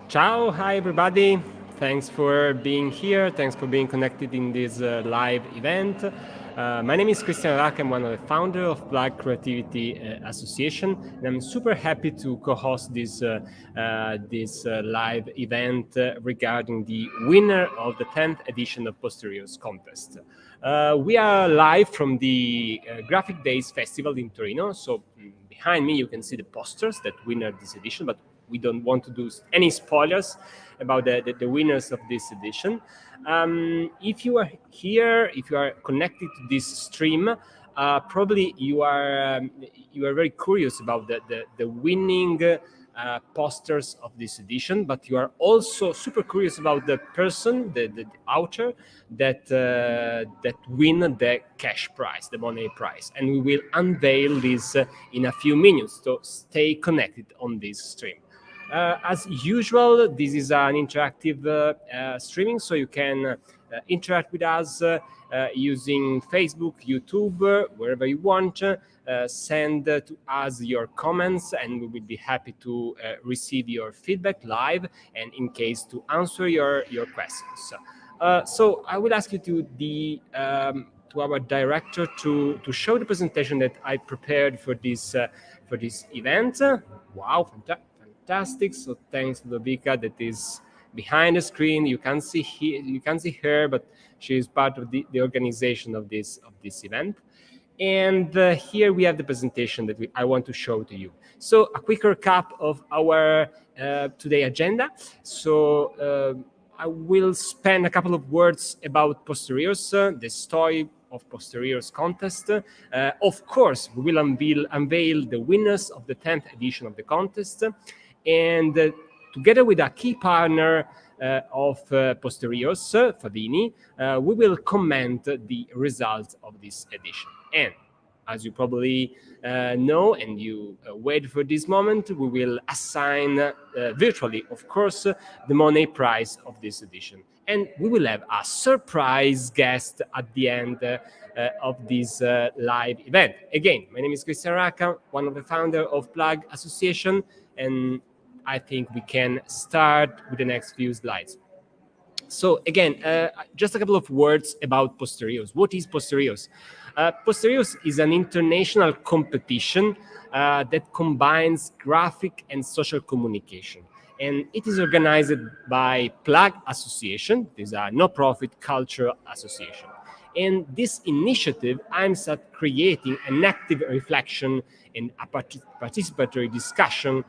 Ciao, hi everybody. Thanks for being here. Thanks for being connected in this live event. My name is Christian Rack. I'm one of the founders of Black Creativity Association, and I'm super happy to co-host this live event regarding the winner of the 10th edition of Posteriors contest. We are live from the Graphic Days Festival in Torino. So behind me, you can see the posters that winner this edition, but we don't want to do any spoilers about the winners of this edition. If you are here, if you are connected to this stream, probably you are very curious about the winning posters of this edition, but you are also super curious about the person, the author that win the cash prize, the money prize, and we will unveil this in a few minutes. So stay connected on this stream. As usual, this is an interactive streaming, so you can interact with us using Facebook, YouTube, wherever you want. Send to us your comments, and we will be happy to receive your feedback live, and in case to answer your questions. So I will ask you to our director to show the presentation that I prepared for this event. Wow, fantastic! So thanks to Dobika that is behind the screen. You can see her, but she is part of the organization of this event. And here we have the presentation that I want to show to you. So a quick recap of our today agenda. So I will spend a couple of words about Posteriors, the story of Posteriors contest. Of course, we will unveil the winners of the 10th edition of the contest. And together with a key partner of Posteriors, Favini, we will comment the results of this edition. And as you probably know, and you wait for this moment, we will assign virtually, of course, the money prize of this edition. And we will have a surprise guest at the end of this live event. Again, my name is Christian Racca, one of the founders of Plug Association, and I think we can start with the next few slides. So again, just a couple of words about Posteriors. What is Posteriors? Posteriors is an international competition that combines graphic and social communication. And it is organized by Plug Association. It is a no-profit cultural association. And this initiative aims at creating an active reflection and a participatory discussion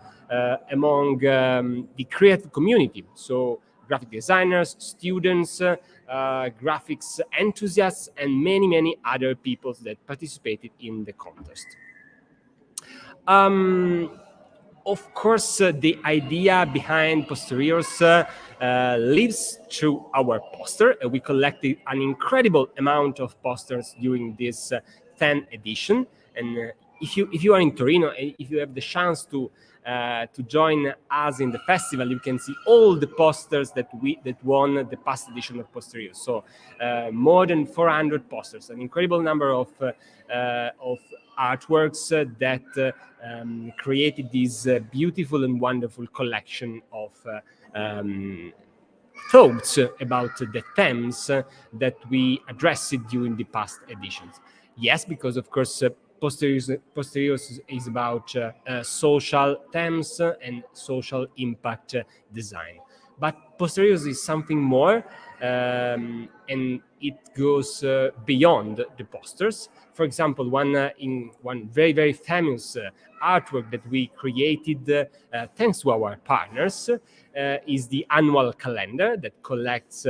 among the creative community. So graphic designers, students, graphics enthusiasts, and many other people that participated in the contest. Of course, the idea behind Posteriors lives through our poster. We collected an incredible amount of posters during this 10th edition. And if you are in Torino, if you have the chance to join us in the festival, you can see all the posters that won the past edition of Posteriors. So more than 400 posters, an incredible number of artworks that created this beautiful and wonderful collection of thoughts about the themes that we addressed during the past editions. Yes, because of course Posteriors is about social themes and social impact design. But Posteriors is something more, and it goes beyond the posters. For example, one very famous artwork that we created thanks to our partners is the annual calendar that collects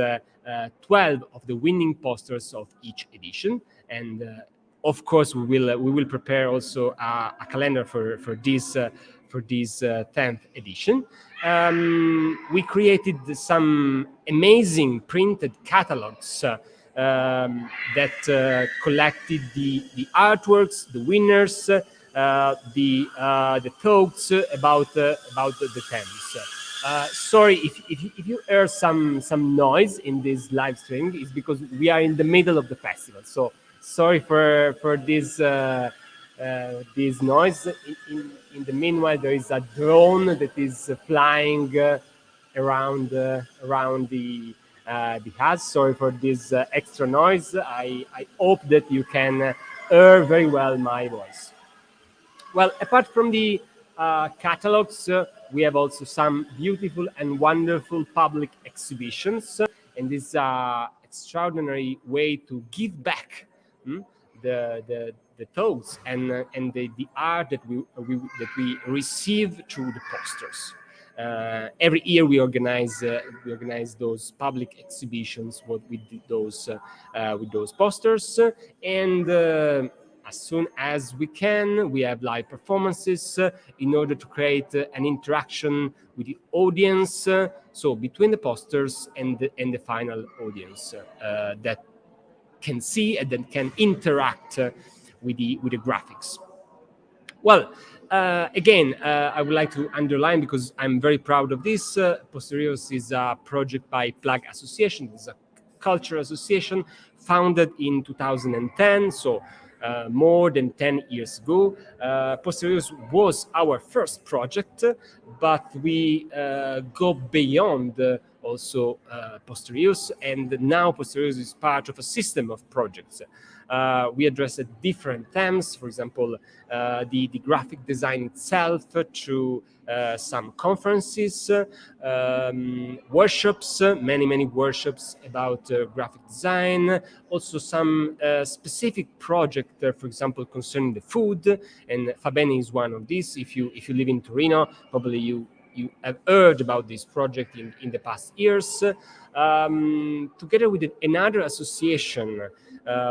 12 of the winning posters of each edition. And of course, we will prepare also a calendar for this 10th edition. We created some amazing printed catalogs that collected the artworks, the winners, the thoughts about the themes. Sorry if you hear some noise in this live stream. It's because we are in the middle of the festival. So sorry for this noise. In the meanwhile, there is a drone that is flying around the house. Sorry for this extra noise. I hope that you can hear very well my voice. Well, apart from the catalogs, we have also some beautiful and wonderful public exhibitions, and this extraordinary way to give back the thoughts and the art that we receive through the posters. Every year we organize those public exhibitions with those posters, and as soon as we can, we have live performances in order to create an interaction with the audience. So between the posters and the final audience that can see and then can interact with the graphics. Well, again, I would like to underline, because I'm very proud of this, Posteriors is a project by Plug Association. This is a cultural association founded in 2010, so more than 10 years ago. Posteriors was our first project, but we go beyond also Posteriors, and now Posteriors is part of a system of projects. We address different themes, for example, the graphic design itself through some conferences, workshops, many workshops about graphic design, also some specific project, for example, concerning the food, and Favini is one of these. If you live in Torino, probably you have heard about this project in the past years. Together with another association,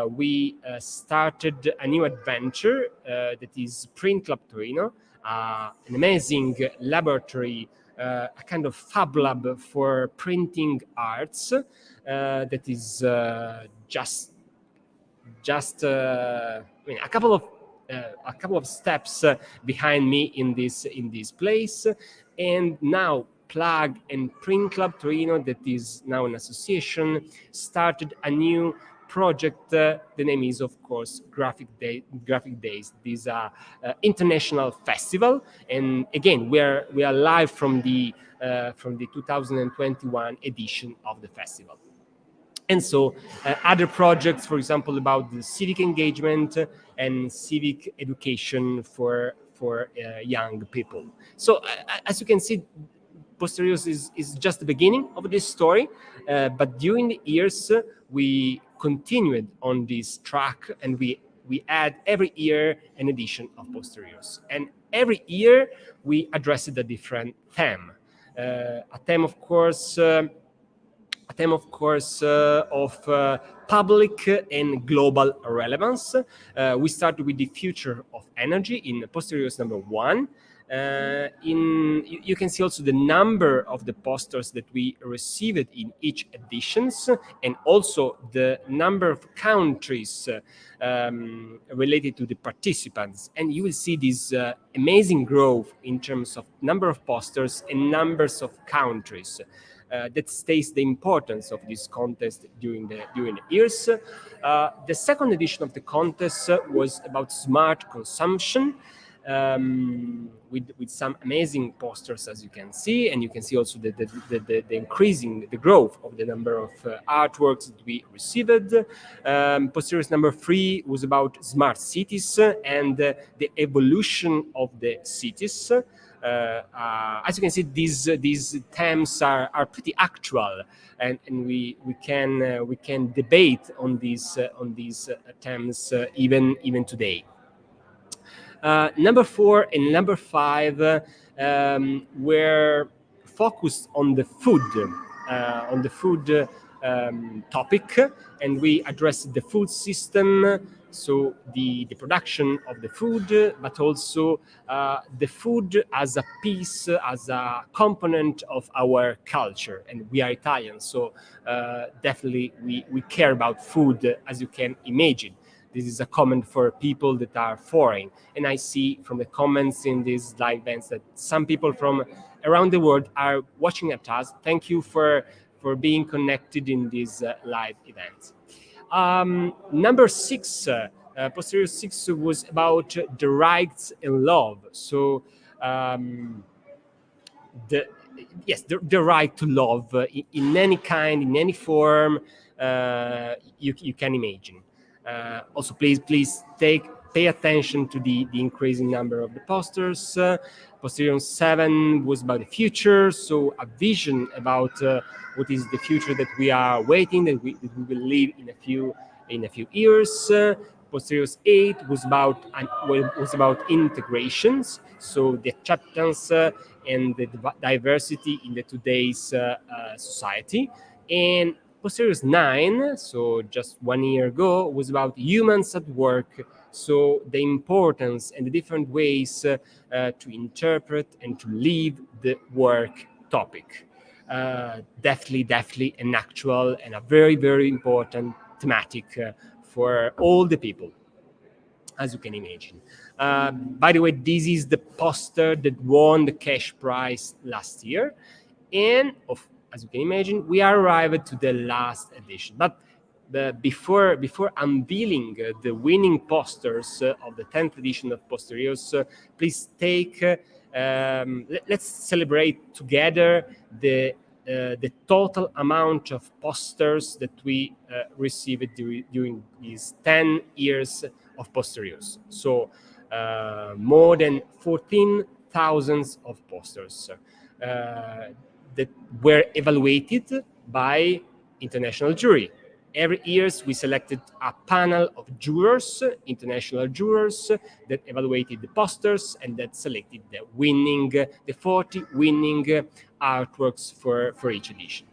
we started a new adventure that is Print Club Torino, an amazing laboratory, a kind of fab lab for printing arts that is just I mean, a couple of steps behind me in this place, and now Plug and Print Club Torino, that is now an association, started a new project. The name is, of course, Graphic Days. This is a international festival, and again, we are live from the 2021 edition of the festival. And so other projects, for example, about the civic engagement and civic education for young people. So as you can see, Posteriors is just the beginning of this story, but during the years we continued on this track, and we add every year an edition of Posteriors, and every year we addressed a different theme. A theme, of course, of public and global relevance. We started with the future of energy in Posteriors number 1. You can see also the number of the posters that we received in each editions, and also the number of countries related to the participants. And you will see this amazing growth in terms of number of posters and numbers of countries. That states the importance of this contest during the years. The second edition of the contest was about smart consumption, with some amazing posters, as you can see, and you can see also the increasing the growth of the number of artworks that we received. Posteriors number 3 was about smart cities and the evolution of the cities. As you can see, these themes are pretty actual, and we can debate on these themes even today. Number 4 and number 5 were focused on the food topic, and we addressed the food system, so the production of the food, but also the food as a piece, as a component of our culture. And we are Italian, so definitely we care about food, as you can imagine. This is a comment for people that are foreign. And I see from the comments in these live events that some people from around the world are watching at us. Thank you for being connected in this live event. Number 6, Posterior 6 was about the rights and love. So yes, the right to love in any kind, in any form you can imagine. Also, please pay attention to the increasing number of the posters. Posteriors 7 was about the future, so a vision about what is the future that we are waiting, that we will live in a few years. Posteriors 8 was about integrations, so the acceptance and the diversity in the today's society. And Posteriors 9, so just 1 year ago, was about humans at work, so the importance and the different ways to interpret and to live the work topic. Definitely an actual and a very important thematic for all the people, as you can imagine. By the way, this is the poster that won the cash prize last year. And as you can imagine, we are arrived to the last edition. But before unveiling the winning posters of the 10th edition of Posteriors, please let's celebrate together the total amount of posters that we received during these 10 years of Posteriors. So more than 14,000 of posters that were evaluated by international jury. Every year we selected a panel of jurors, international jurors, that evaluated the posters and that selected the 40 winning artworks for each edition.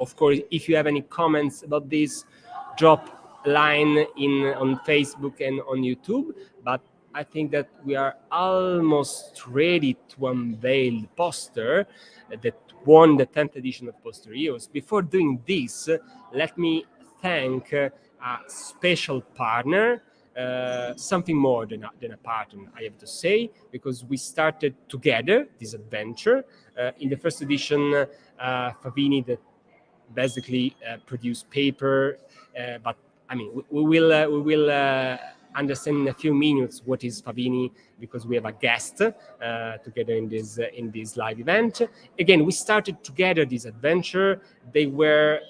Of course, if you have any comments about this, drop a line on Facebook and on YouTube. But I think that we are almost ready to unveil the poster that won the 10th edition of Posteriors. Before doing this, let me thank a special partner, something more than a partner, I have to say, because we started together this adventure. In the first edition, Favini that basically produced paper, but I mean we will understand in a few minutes what is Favini, because we have a guest together in this live event. Again, we started together this adventure. They were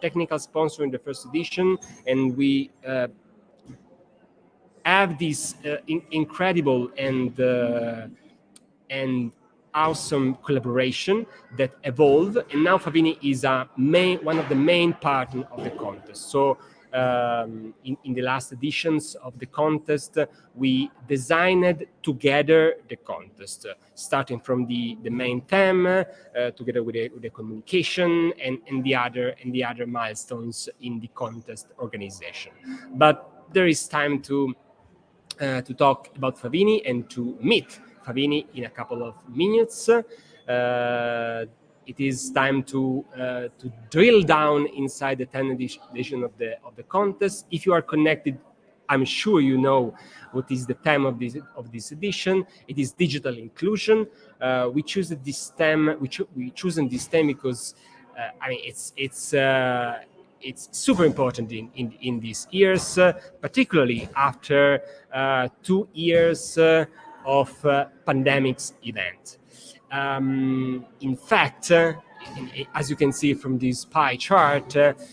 technical sponsor in the first edition, and we have this incredible and awesome collaboration that evolved, and now Favini is one of the main partners of the contest. So in the last editions of the contest, we designed together the contest, starting from the main theme, together with the communication and the other milestones in the contest organization. But there is time to talk about Favini and to meet Favini in a couple of minutes. It is time to drill down inside the 10th edition of the contest. If you are connected, I'm sure you know what is the theme of this edition. It is digital inclusion. We choose this theme. We chosen this theme because I mean it's super important in these years, particularly after 2 years of pandemics event. In fact, as you can see from this pie chart, there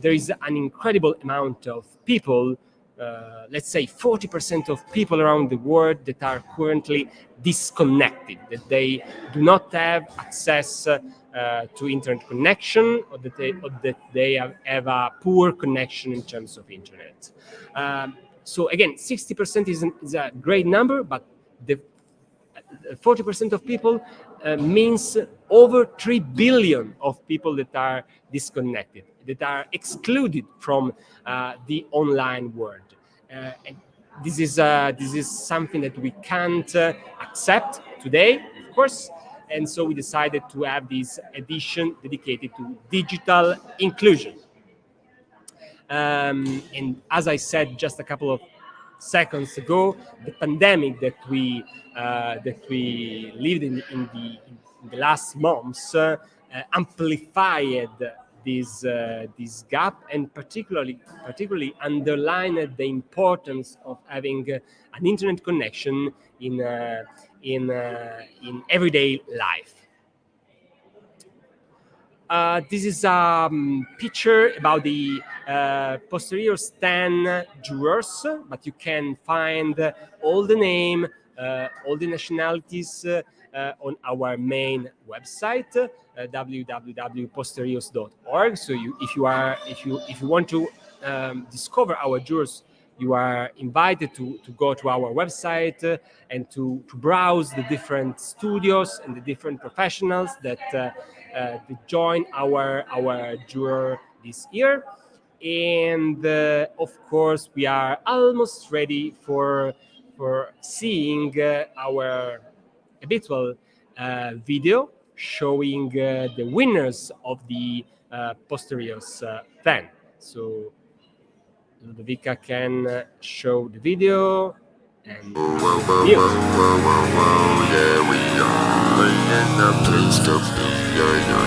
is an incredible amount of people, let's say 40% of people around the world that are currently disconnected, that they do not have access to internet connection, or that they have a poor connection in terms of internet. So again, 60% is a great number, but the 40% of people means over 3 billion of people that are disconnected, that are excluded from the online world. And this is something that we can't accept today, of course. And so we decided to have this edition dedicated to digital inclusion. And as I said just a couple of seconds ago, the pandemic that we lived in the last months amplified this gap, and particularly underline the importance of having an internet connection in everyday life. This is a picture about the Posteriors 10 jurors, but you can find all the name, all the nationalities on our main website, www.posteriors.org. So if you want to discover our jurors, you are invited to go to our website and to browse the different studios and the different professionals that join our juror this year. And of course, we are almost ready for seeing our habitual video showing the winners of the Posteriors 10. So Ludovica can show the video and mute. Yeah, we are in the place to be. Yeah.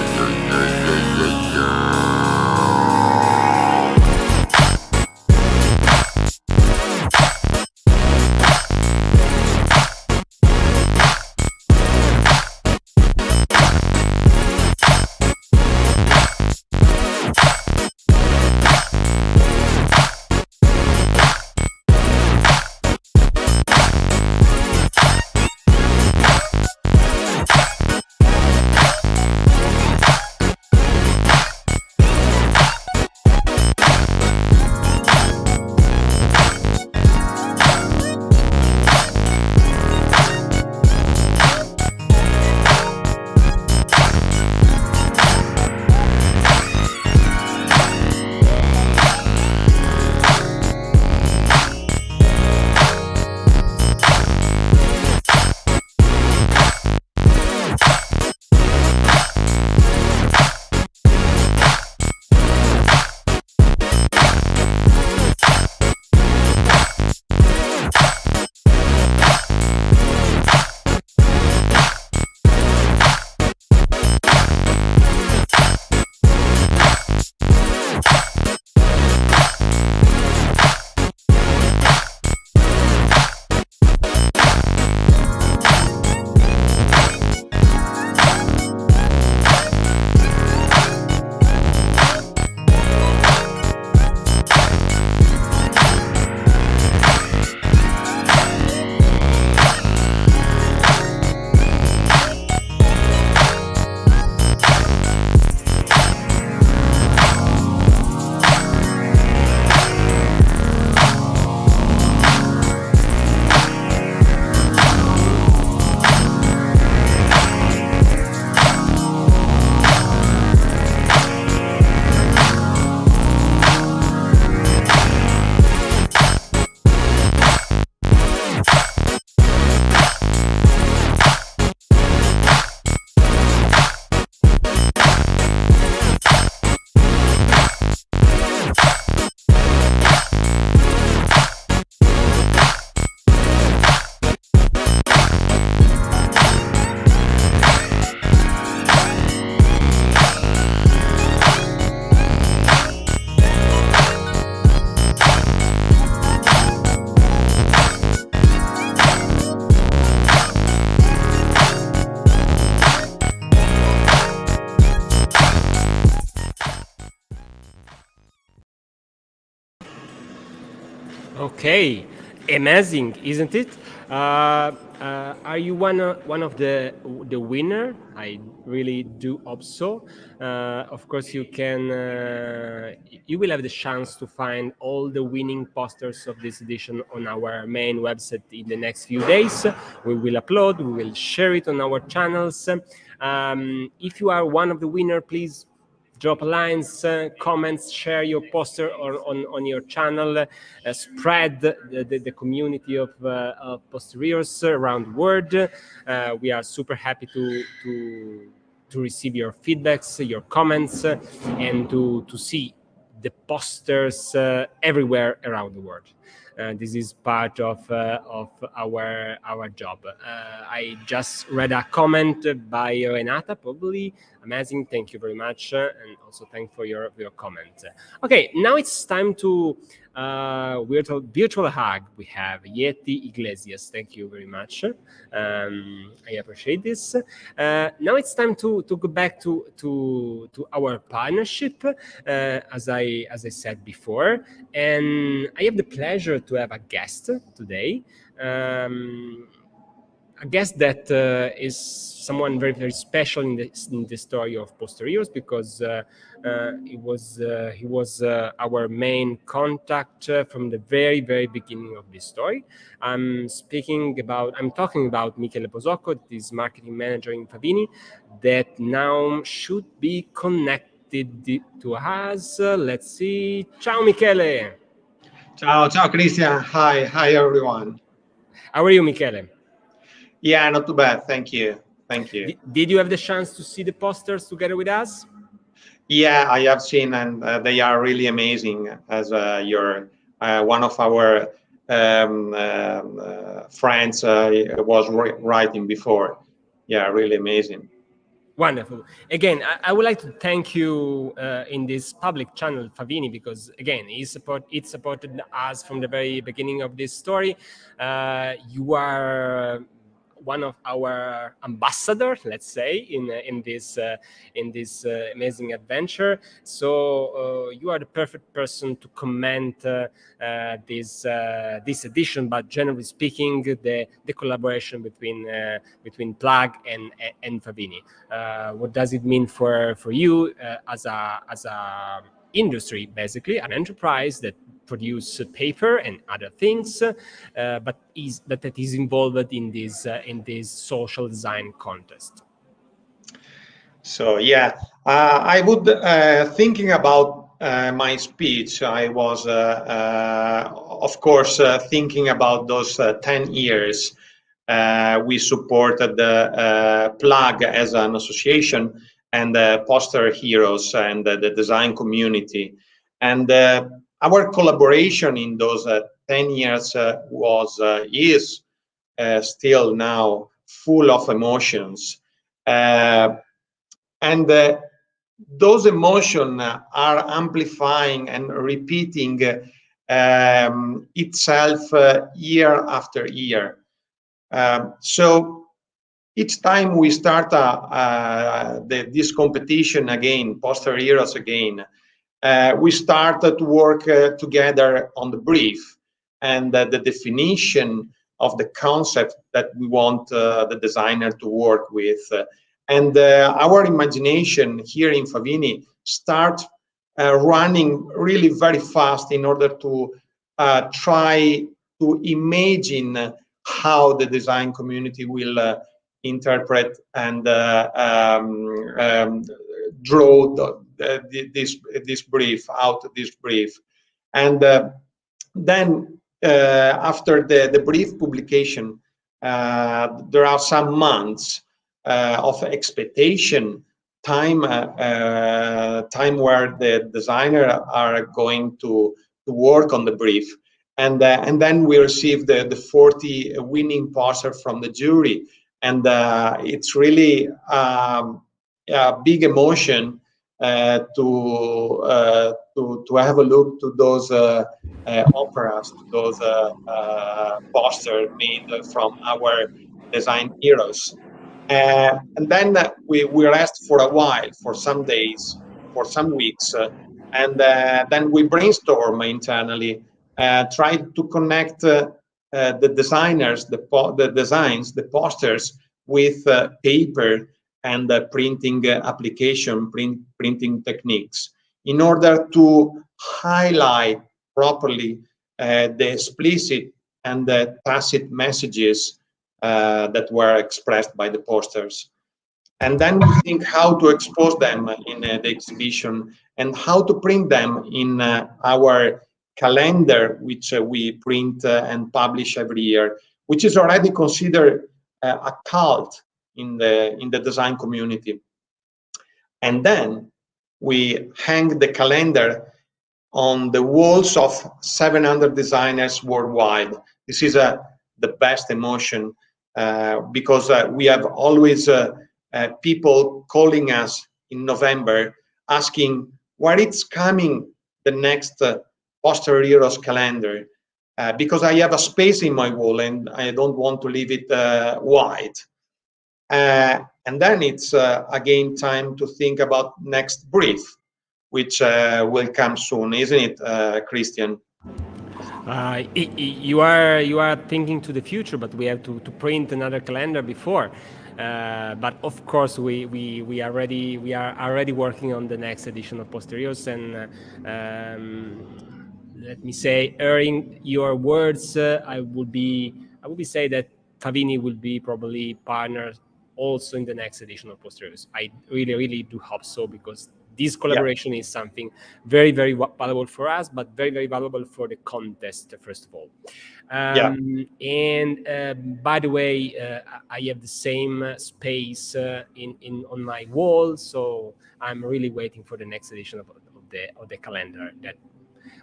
Okay, amazing, isn't it? Are you one of the winner? I really do hope so. Of course, you can. You will have the chance to find all the winning posters of this edition on our main website in the next few days. We will upload. We will share it on our channels. If you are one of the winner, please drop lines, comments, share your poster on your channel, spread the community of Posteriors around the world. We are super happy to receive your feedbacks, your comments, and to see the posters everywhere around the world. This is part of our job. I just read a comment by Renata, probably amazing. Thank you very much, and also thank for your comment. Okay, now it's time to virtual hug. We have Yeti Iglesias. Thank you very much. I appreciate this. Now it's time to go back to our partnership, as I said before, and I have the pleasure to have a guest today. I guess that is someone very, very special in the story of Posteriors, because he was our main contact from the very, very beginning of this story. I'm talking about Michele Posocco, that is marketing manager in Favini, that now should be connected to us. Let's see. Ciao, Michele. Ciao Christian. Hi everyone. How are you, Michele? Yeah, not too bad. Thank you. Did you have the chance to see the posters together with us? Yeah, I have seen, and they are really amazing. As you're one of our friends was writing before. Yeah, really amazing. Wonderful. Again, I would like to thank you in this public channel, Favini, because again, it supported us from the very beginning of this story. You are one of our ambassadors, let's say, in this amazing adventure. So you are the perfect person to comment this edition, but generally speaking, the collaboration between Plug and Favini. What does it mean for you as a industry, basically an enterprise that produce paper and other things, but that is involved in this social design contest? So yeah, I would thinking about my speech. I was, of course, thinking about those 10 years. We supported the Plug as an association and Poster Heroes and the design community. And our collaboration in those 10 years is still now full of emotions. And those emotions are amplifying and repeating itself year after year. So each time we start this competition again, Posteriors again, we start to work together on the brief and the definition of the concept that we want the designer to work with. And our imagination here in Favini start running really very fast in order to try to imagine how the design community will interpret and draw this brief out of this brief. And then after the brief publication, there are some months of expectation time where the designer are going to work on the brief, and then we receive the 40 winning poster from the jury, and it's really a big emotion to have a look to those operas, to those posters made from our design heroes. And then we rest for a while, for some days, for some weeks, and then we brainstorm internally, try to connect the designers, the designs, the posters with paper and printing application, printing techniques, in order to highlight properly the explicit and the tacit messages that were expressed by the posters. And then we think how to expose them in the exhibition and how to print them in our calendar, which we print and publish every year, which is already considered a cult in the design community. And then we hang the calendar on the walls of 700 designers worldwide. This is the best emotion because we have always people calling us in November asking where it's coming the next Posteriors calendar. Because I have a space in my wall and I don't want to leave it wide. And then it's again time to think about next brief, which will come soon, isn't it, Christian? You are thinking to the future, but we have to print another calendar before. But of course, we are already working on the next edition of Posteriors, and let me say, airing your words, I would be say that Favini will be probably partner also in the next edition of Posteriors. I really do hope so, because this collaboration is something very valuable for us, but very valuable for the contest, first of all. And by the way, I have the same space on my wall, so I'm really waiting for the next edition of the calendar that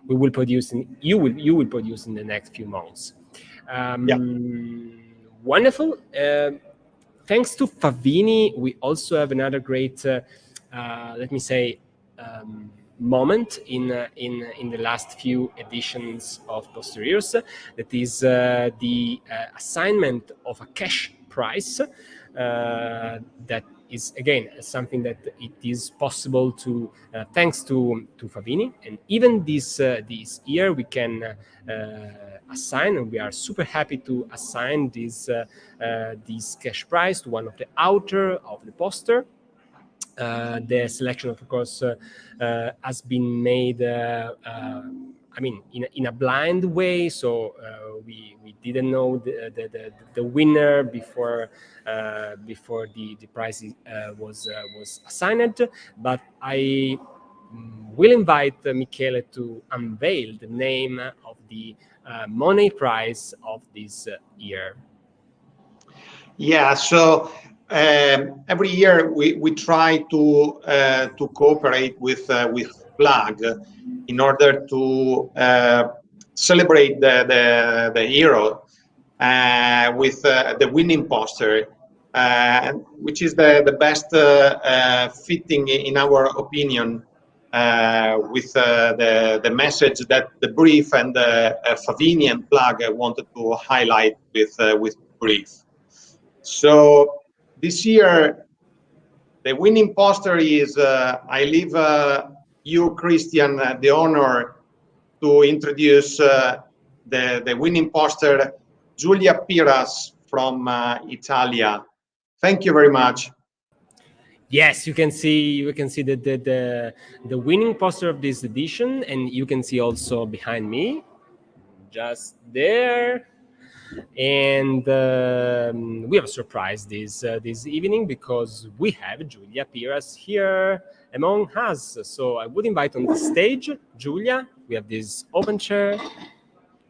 we will produce, you will produce in the next few months. Wonderful. Thanks to Favini, we also have another great, let me say, moment in the last few editions of Posteriors. That is the assignment of a cash prize that is again something that it is possible to thanks to Favini, and even this year we can assign, and we are super happy to assign this cash prize to one of the author of the poster. The selection, of course, has been made. I mean, in a blind way, so we didn't know the winner before the prize was assigned. But I will invite Michele to unveil the name of the money prize of this year. Yeah, so every year we try to cooperate with Plug in order to celebrate the hero with the winning poster, which is the best fitting, in our opinion, with the message that the brief and Favini and Plug wanted to highlight with brief. So this year, the winning poster is, I leave you, Christian, the honor to introduce the winning poster, Giulia Piras from Italia. Thank you very much. Yes, you can see the winning poster of this edition, and you can see also behind me, just there. And we have a surprise this evening, because we have Giulia Piras here among us. So I would invite on the stage Giulia. We have this open chair,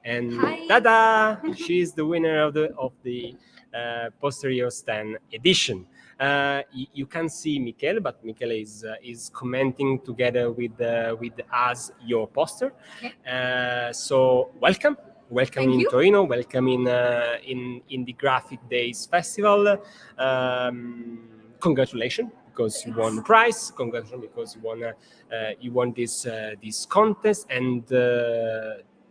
and tada! She's the winner of the Posteriors 10 edition. You can see Michele, but Michele is commenting together with us your poster. Okay. So welcome in Torino, welcome in the Graphic Days Festival. Congratulations, because you won the prize. Congratulations, because you won this contest, and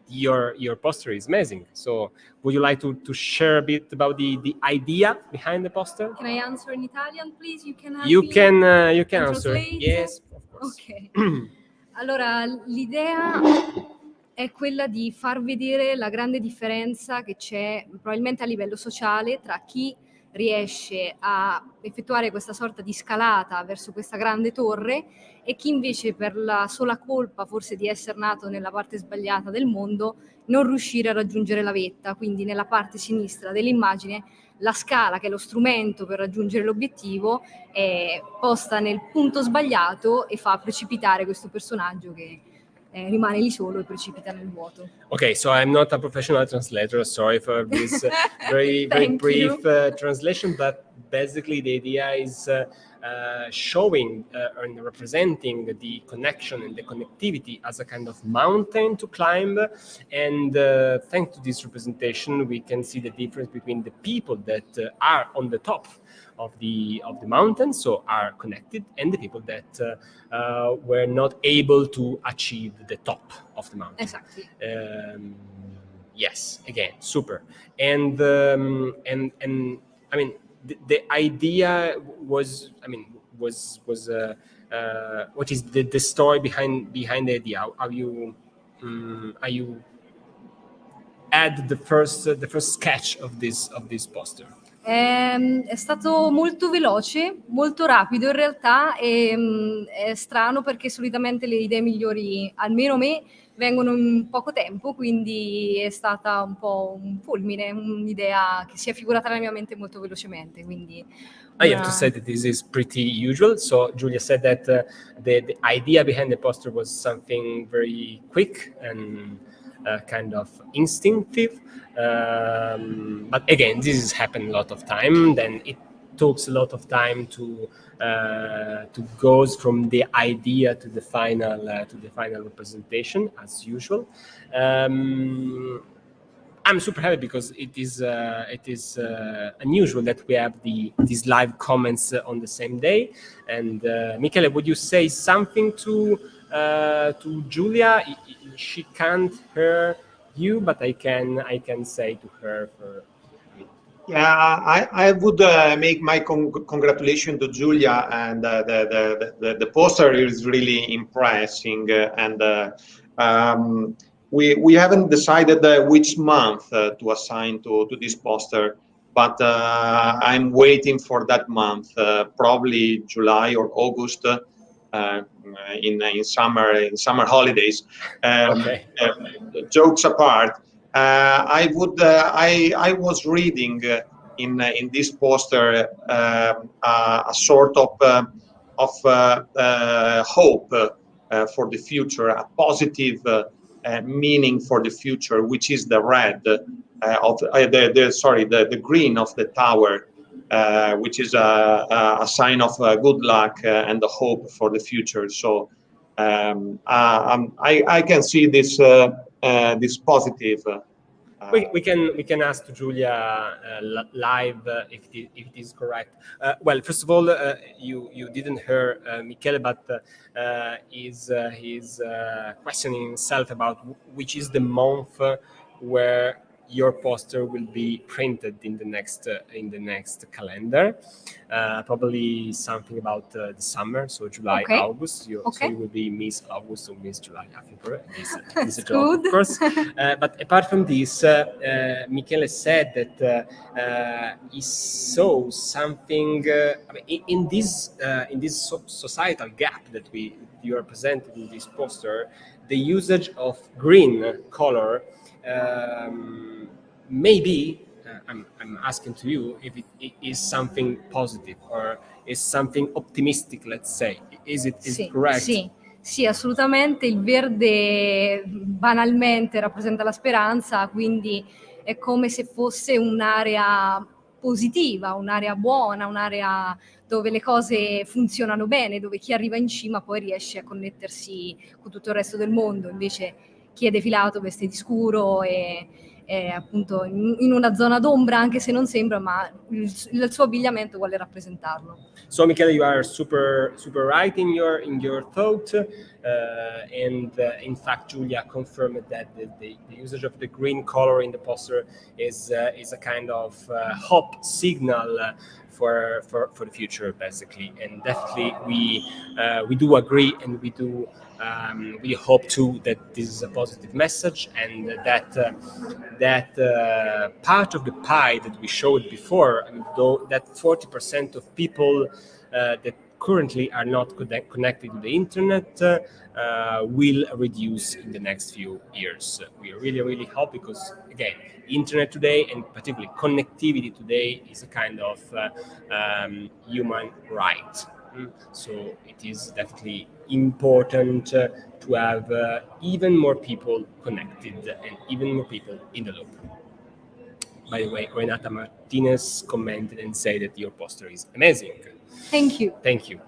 your poster is amazing. So would you like to share a bit about the idea behind the poster? Can I answer in Italian, please? You can answer. Yes, of course. Ok. Allora, l'idea è quella di far vedere la grande differenza che c'è probabilmente a livello sociale tra chi riesce a effettuare questa sorta di scalata verso questa grande torre e chi invece, per la sola colpa forse di essere nato nella parte sbagliata del mondo, non riuscire a raggiungere la vetta. Quindi nella parte sinistra dell'immagine la scala, che è lo strumento per raggiungere l'obiettivo, è posta nel punto sbagliato e fa precipitare questo personaggio che rimane lì solo e precipita nel vuoto. Okay, so I'm not a professional translator. Sorry for this very brief translation, but basically the idea is showing and representing the connection and the connectivity as a kind of mountain to climb. And thanks to this representation, we can see the difference between the people that are on the top of the mountain, so are connected, and the people that were not able to achieve the top of the mountain. Exactly. Yes, again, super. And I mean, the idea was, I mean, was what is the story behind the idea? Are you add the first sketch of this poster? È stato molto veloce, molto rapido in realtà, e è strano perché solitamente le idee migliori, almeno a me, vengono in poco tempo, quindi è stata un po' un fulmine, un'idea che si è figurata nella mia mente molto velocemente. Quindi I have to say that this is pretty usual. So Julia said that the idea behind the poster was something very quick and kind of instinctive. But again, this has happened a lot of time. Then it takes a lot of time to go from the idea to the final representation, as usual. I'm super happy because it is unusual that we have these live comments on the same day. And Michele, would you say something to Julia? She can't hear you, but I can say to her. Yeah, I would make my congratulations to Julia, and the poster is really impressing, and we haven't decided which month to assign to this poster, but I'm waiting for that month, probably July or August, in summer holidays. Okay. Jokes apart, I was reading in this poster a sort of hope for the future, a positive meaning for the future, which is the red of the green of the tower, which is a sign of good luck and the hope for the future. So I can see this positive. We can ask to Julia live if it is correct. Well, first of all, you didn't hear Michele, but he's questioning himself about which is the month where your poster will be printed in the next calendar. Probably something about the summer, so July, Okay. August. So you will be Miss August or Miss July. I think this is a joke, Good. of course. But apart from this, Michele said that he saw something in this societal gap that you are presented in this poster. The usage of green color. Maybe I'm asking to you if it is something positive or is something optimistic. Let's say, is it correct? Sì, assolutamente. Il verde banalmente rappresenta la speranza, quindi è come se fosse un'area positiva, un'area buona, un'area dove le cose funzionano bene, dove chi arriva in cima poi riesce a connettersi con tutto il resto del mondo. Invece chi è defilato veste di scuro e è appunto in una zona d'ombra, anche se non sembra, ma il suo abbigliamento vuole rappresentarlo. So Michele, you are super right in your thought, and in fact Julia confirmed that the usage of the green color in the poster is a kind of hope signal for the future, basically. And definitely we do agree, and we do we hope too that this is a positive message, and that part of the pie that we showed before, though that 40% of people that currently are not connected to the internet will reduce in the next few years. We really hope, because again, internet today, and particularly connectivity today, is a kind of human right. So it is definitely important to have even more people connected and even more people in the loop. By the way, Renata Martinez commented and said that your poster is amazing. Thank you. Thank you.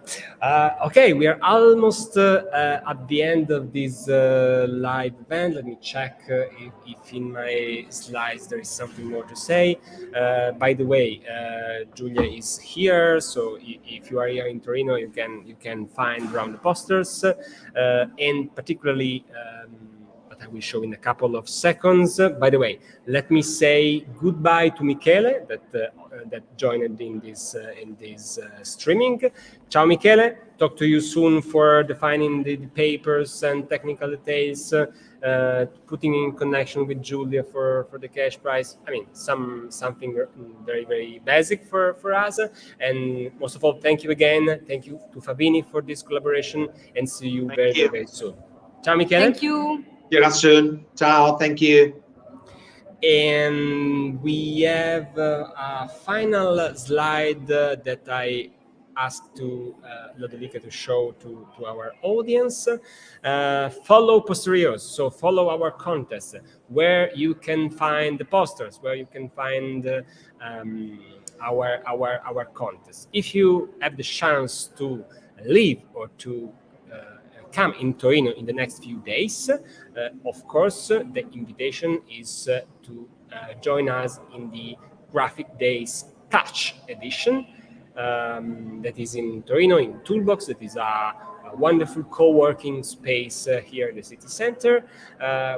Okay, we are almost at the end of this live event. Let me check if in my slides there is something more to say. By the way, Giulia is here, so if you are here in Torino, you can find around the posters, and particularly. I will show in a couple of seconds. By the way, let me say goodbye to Michele that joined in this streaming. Ciao Michele, talk to you soon for defining the papers and technical details, putting in connection with Giulia for the cash prize. I mean, something very, very basic for us. And most of all, thank you again. Thank you to Favini for this collaboration, and see you very, very soon. Ciao Michele. Thank you. See you soon. Ciao. Thank you. And we have a final slide that I asked to Lodovica to show to our audience. Follow Posteriors, so follow our contest, where you can find the posters, where you can find our contest. If you have the chance to leave or to come in Torino in the next few days, of course, the invitation is to join us in the Graphic Days Touch edition that is in Torino, in Toolbox. That is a wonderful co-working space here in the city center.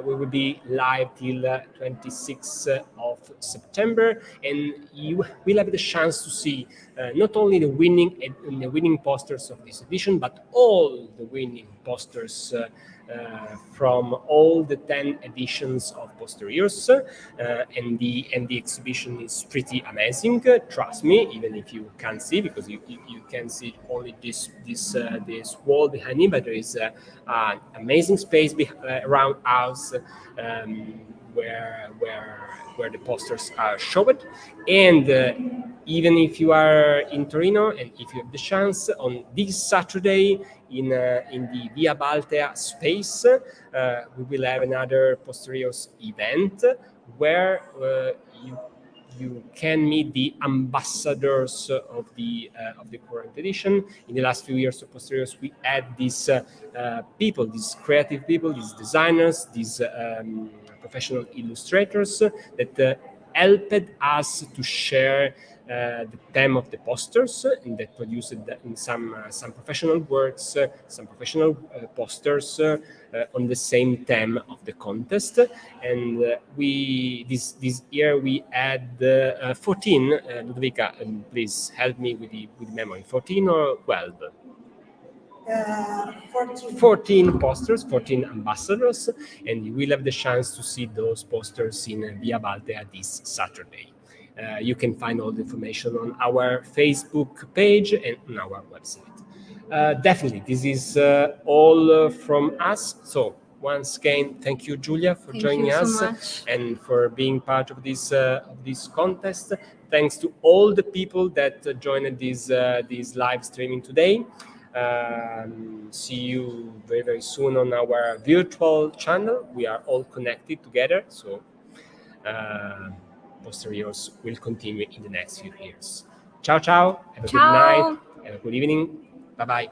We will be live till 26th of September, and you will have the chance to see not only the winning posters of this edition, but all the winning posters from all the 10 editions of Posteriors, and the exhibition is pretty amazing. Trust me, even if you can't see, because you can see only this wall behind me, but there is an amazing space around us where the posters are shown. And even if you are in Torino, and if you have the chance, on this Saturday in the Via Baltea space, we will have another Posteriors event where you can meet the ambassadors of the current edition. In the last few years of Posteriors, we had these people, these creative people, these designers, these professional illustrators that helped us to share the theme of the posters, and that produced in some professional works, some professional posters on the same theme of the contest. And this year we had 14. Ludovica, please help me with the memory. 14 or 12? 14 posters, 14 ambassadors, and you will have the chance to see those posters in Via Baltea this Saturday. You can find all the information on our Facebook page and on our website. Definitely, this is all from us. So once again, thank you, Giulia, for joining us so much. and for being part of this contest. Thanks to all the people that joined this live streaming today. See you very, very soon on our virtual channel. We are all connected together, so Posteriors will continue in the next few years. Ciao, ciao. Have a good night. Have a good evening. Bye-bye.